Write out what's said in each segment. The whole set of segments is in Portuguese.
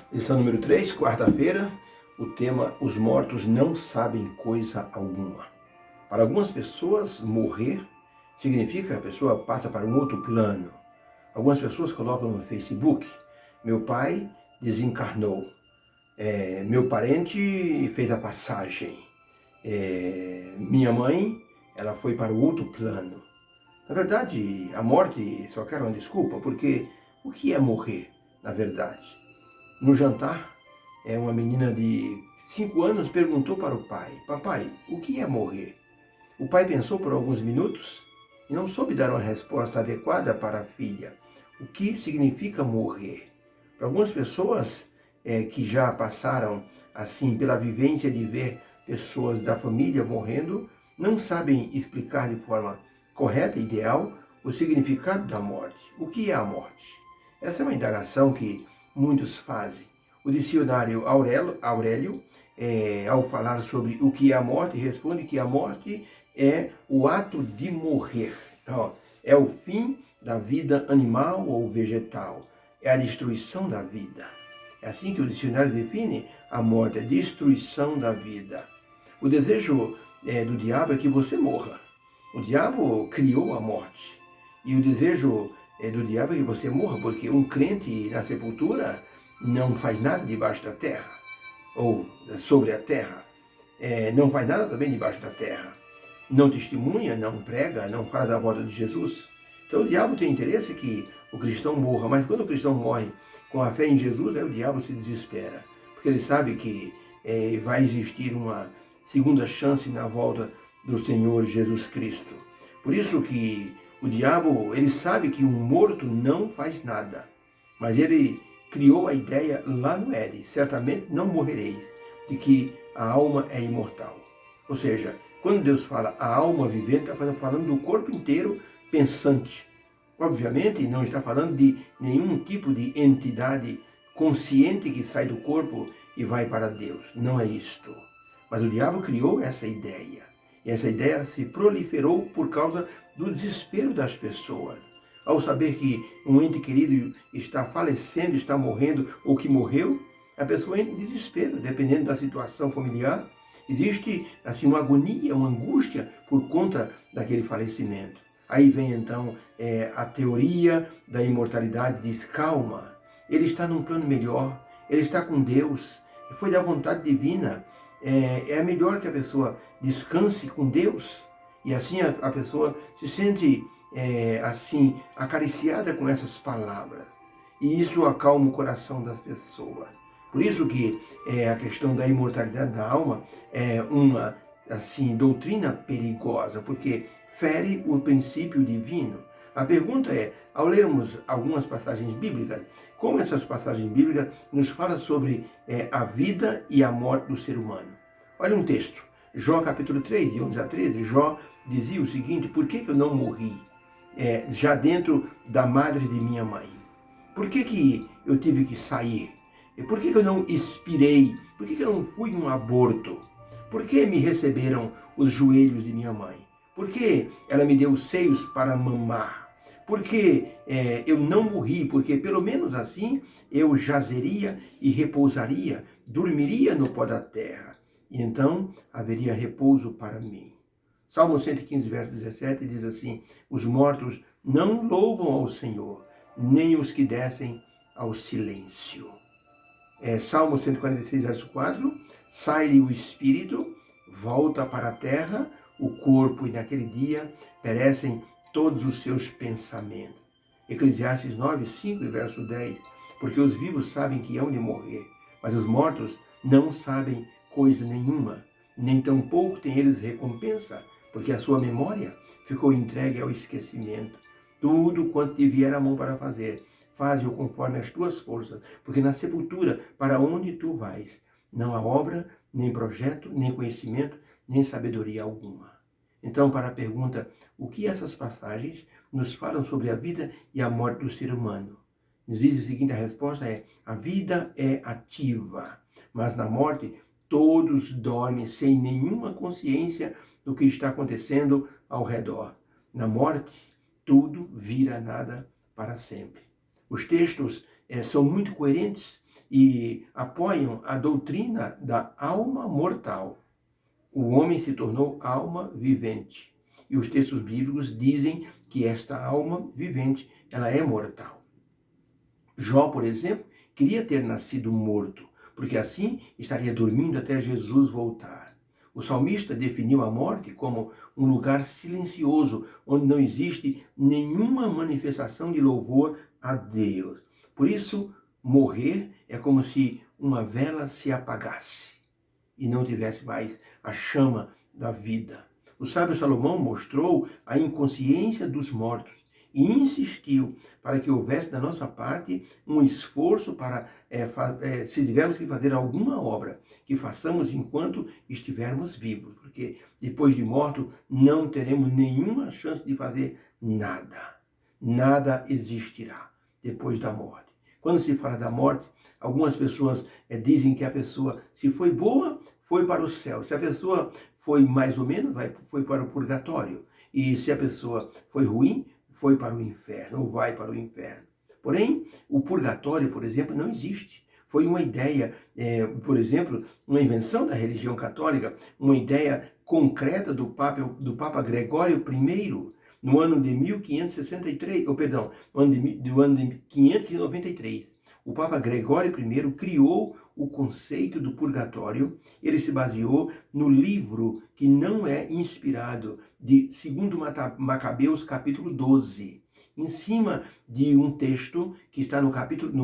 Lição número 3, quarta-feira, o tema: os mortos não sabem coisa alguma. Para algumas pessoas, morrer significa que a pessoa passa para um outro plano. Algumas pessoas colocam no Facebook: meu pai desencarnou, meu parente fez a passagem, minha mãe, ela foi para o outro plano. Na verdade, a morte só quer uma desculpa, porque o que é morrer, na verdade? No jantar, uma menina de 5 anos perguntou para o pai: papai, o que é morrer? O pai pensou por alguns minutos e não soube dar uma resposta adequada para a filha. O que significa morrer? Para algumas pessoas que já passaram assim pela vivência de ver pessoas da família morrendo, não sabem explicar de forma correta e ideal o significado da morte. O que é a morte? Essa é uma indagação que muitos fazem. O dicionário Aurélio, ao falar sobre o que é a morte, responde que a morte é o ato de morrer. É o fim da vida animal ou vegetal. É a destruição da vida. É assim que o dicionário define a morte, a destruição da vida. O desejo do diabo é que você morra. O diabo criou a morte. E o desejo do diabo é que você morra, porque um crente na sepultura não faz nada debaixo da terra, ou sobre a terra. Não faz nada também debaixo da terra. Não testemunha, não prega, não fala da volta de Jesus. Então o diabo tem interesse que o cristão morra, mas quando o cristão morre com a fé em Jesus, aí o diabo se desespera, porque ele sabe que vai existir uma segunda chance na volta do Senhor Jesus Cristo. Por isso que o diabo, ele sabe que um morto não faz nada, mas ele criou a ideia lá no Éden: certamente não morrereis, de que a alma é imortal. Ou seja, quando Deus fala a alma vivente, está falando do corpo inteiro pensante. Obviamente, não está falando de nenhum tipo de entidade consciente que sai do corpo e vai para Deus. Não é isto. Mas o diabo criou essa ideia. E essa ideia se proliferou por causa do desespero das pessoas. Ao saber que um ente querido está falecendo, está morrendo ou que morreu, a pessoa entra em desespero, dependendo da situação familiar. Existe assim uma agonia, uma angústia por conta daquele falecimento. Aí vem então a teoria da imortalidade, diz: calma, ele está num plano melhor, ele está com Deus, foi da vontade divina. É melhor que a pessoa descanse com Deus, e assim a pessoa se sente assim acariciada com essas palavras, e isso acalma o coração das pessoas. Por isso que a questão da imortalidade da alma é uma assim doutrina perigosa, porque fere o princípio divino. A pergunta é, ao lermos algumas passagens bíblicas, como essas passagens bíblicas nos falam sobre a vida e a morte do ser humano. Olha um texto, Jó capítulo 3, de 11 a 13, Jó dizia o seguinte: por que eu não morri já dentro da madre de minha mãe? Por que eu tive que sair? Por que eu não expirei? Por que eu não fui um aborto? Por que me receberam os joelhos de minha mãe? Por que ela me deu seios para mamar? Por que eu não morri? Porque pelo menos assim eu jazeria e repousaria, dormiria no pó da terra, e então haveria repouso para mim. Salmo 115, verso 17 diz assim: os mortos não louvam ao Senhor, nem os que descem ao silêncio. Salmo 146, verso 4, sai-lhe o espírito, volta para a terra, o corpo, e naquele dia perecem todos os seus pensamentos. Eclesiastes 9, 5 e verso 10, porque os vivos sabem que hão de morrer, mas os mortos não sabem coisa nenhuma, nem tampouco têm eles recompensa, porque a sua memória ficou entregue ao esquecimento. Tudo quanto te vier a mão para fazer, faze-o conforme as tuas forças, porque na sepultura, para onde tu vais, não há obra, nem projeto, nem conhecimento, nem sabedoria alguma. Então, para a pergunta, o que essas passagens nos falam sobre a vida e a morte do ser humano? Nos diz o seguinte, a resposta é: a vida é ativa, mas na morte todos dormem sem nenhuma consciência do que está acontecendo ao redor. Na morte, tudo vira nada para sempre. Os textos são muito coerentes e apoiam a doutrina da alma mortal. O homem se tornou alma vivente. E os textos bíblicos dizem que esta alma vivente, ela é mortal. Jó, por exemplo, queria ter nascido morto, porque assim estaria dormindo até Jesus voltar. O salmista definiu a morte como um lugar silencioso, onde não existe nenhuma manifestação de louvor a Deus. Por isso, morrer é como se uma vela se apagasse e não tivesse mais a chama da vida. O sábio Salomão mostrou a inconsciência dos mortos e insistiu para que houvesse da nossa parte um esforço para, se tivermos que fazer alguma obra, que façamos enquanto estivermos vivos, porque depois de morto não teremos nenhuma chance de fazer nada. Nada existirá depois da morte. Quando se fala da morte, algumas pessoas dizem que a pessoa, se foi boa, foi para o céu. Se a pessoa foi mais ou menos, foi para o purgatório. E se a pessoa foi ruim, foi para o inferno, ou vai para o inferno. Porém, o purgatório, por exemplo, não existe. Foi uma ideia, por exemplo, uma invenção da religião católica, uma ideia concreta do Papa Gregório I, no ano de 1563, no ano de 593. O Papa Gregório I criou o conceito do purgatório. Ele se baseou no livro que não é inspirado, de 2 Macabeus, capítulo 12, em cima de um texto que está no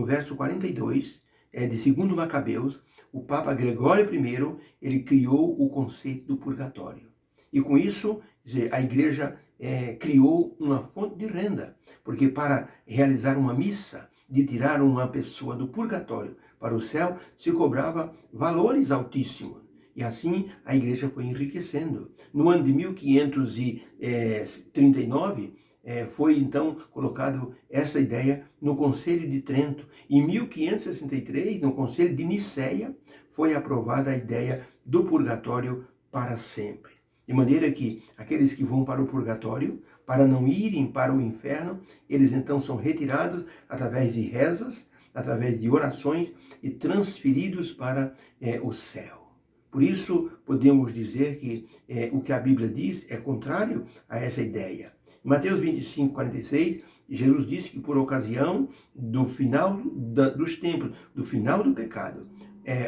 verso 42, de 2 Macabeus. O Papa Gregório I, ele criou o conceito do purgatório. E com isso, a igreja criou uma fonte de renda, porque para realizar uma missa, de tirar uma pessoa do purgatório para o céu, se cobrava valores altíssimos. E assim a igreja foi enriquecendo. No ano de 1539, foi então colocado essa ideia no Conselho de Trento. Em 1563, no Conselho de Nicéia, foi aprovada a ideia do purgatório para sempre. De maneira que aqueles que vão para o purgatório, para não irem para o inferno, eles então são retirados através de rezas, através de orações e transferidos para o céu. Por isso, podemos dizer que o que a Bíblia diz é contrário a essa ideia. Em Mateus 25, 46, Jesus disse que por ocasião do final dos tempos, do final do pecado,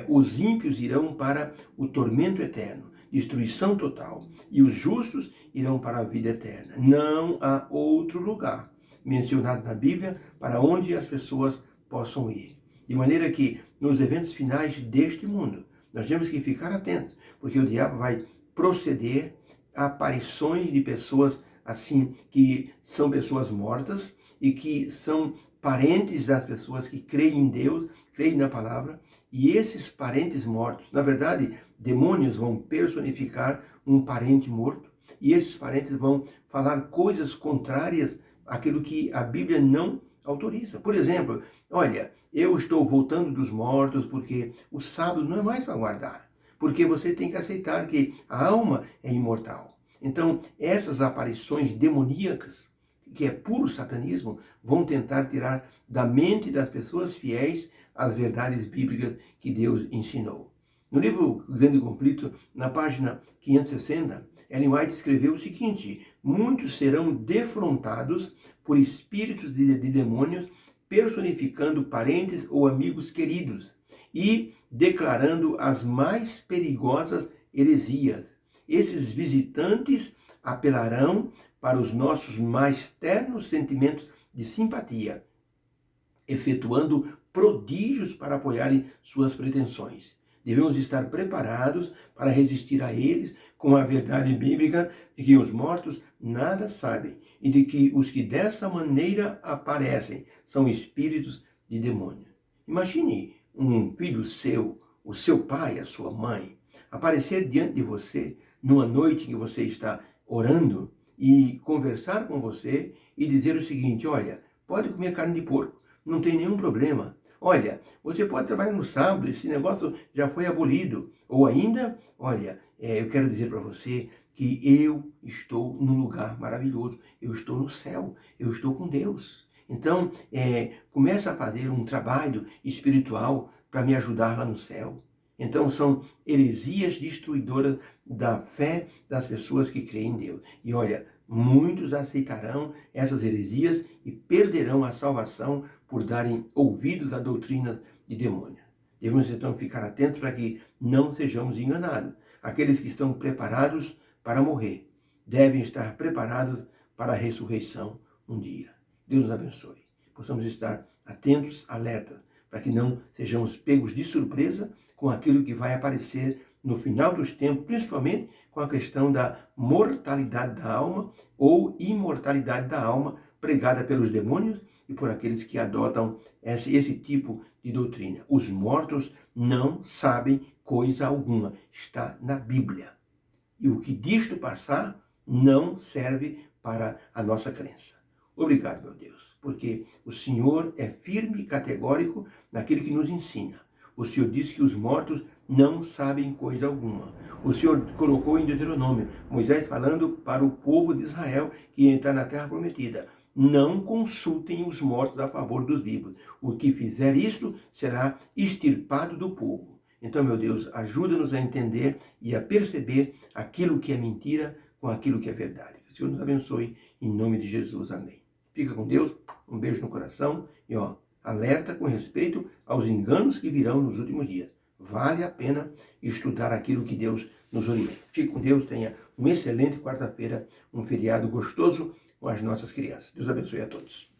os ímpios irão para o tormento eterno, destruição total, e os justos irão para a vida eterna. Não há outro lugar mencionado na Bíblia para onde as pessoas possam ir. De maneira que, nos eventos finais deste mundo, nós temos que ficar atentos, porque o diabo vai proceder a aparições de pessoas assim, que são pessoas mortas e que são parentes das pessoas que creem em Deus, creem na palavra, e esses parentes mortos, na verdade, demônios vão personificar um parente morto, e esses parentes vão falar coisas contrárias àquilo que a Bíblia não autoriza. Por exemplo, olha, eu estou voltando dos mortos porque o sábado não é mais para guardar, porque você tem que aceitar que a alma é imortal. Então, essas aparições demoníacas, que é puro satanismo, vão tentar tirar da mente das pessoas fiéis as verdades bíblicas que Deus ensinou. No livro Grande Conflito, na página 560, Ellen White escreveu o seguinte: muitos serão defrontados por espíritos de demônios, personificando parentes ou amigos queridos e declarando as mais perigosas heresias. Esses visitantes apelarão para os nossos mais ternos sentimentos de simpatia, efetuando prodígios para apoiarem suas pretensões. Devemos estar preparados para resistir a eles com a verdade bíblica de que os mortos nada sabem e de que os que dessa maneira aparecem são espíritos de demônio. Imagine um filho seu, o seu pai, a sua mãe, aparecer diante de você numa noite em que você está orando e conversar com você e dizer o seguinte: olha, pode comer carne de porco, não tem nenhum problema. Olha, você pode trabalhar no sábado, esse negócio já foi abolido. Ou ainda, olha, eu quero dizer para você que eu estou num lugar maravilhoso. Eu estou no céu, eu estou com Deus. Então, começa a fazer um trabalho espiritual para me ajudar lá no céu. Então, são heresias destruidoras da fé das pessoas que creem em Deus. E olha, muitos aceitarão essas heresias e perderão a salvação por darem ouvidos a doutrinas de demônios. Devemos então ficar atentos para que não sejamos enganados. Aqueles que estão preparados para morrer devem estar preparados para a ressurreição um dia. Deus nos abençoe. Possamos estar atentos, alertas, para que não sejamos pegos de surpresa com aquilo que vai aparecer no final dos tempos, principalmente com a questão da mortalidade da alma ou imortalidade da alma pregada pelos demônios e por aqueles que adotam esse tipo de doutrina. Os mortos não sabem coisa alguma. Está na Bíblia. E o que disto passar não serve para a nossa crença. Obrigado, meu Deus, porque o Senhor é firme e categórico naquilo que nos ensina. O Senhor disse que os mortos não sabem coisa alguma. O Senhor colocou em Deuteronômio, Moisés falando para o povo de Israel que ia entrar na terra prometida: não consultem os mortos a favor dos vivos. O que fizer isto será extirpado do povo. Então, meu Deus, ajuda-nos a entender e a perceber aquilo que é mentira com aquilo que é verdade. Que o Senhor nos abençoe, em nome de Jesus. Amém. Fica com Deus, um beijo no coração e alerta com respeito aos enganos que virão nos últimos dias. Vale a pena estudar aquilo que Deus nos orienta. Fique com Deus, tenha uma excelente quarta-feira, um feriado gostoso com as nossas crianças. Deus abençoe a todos.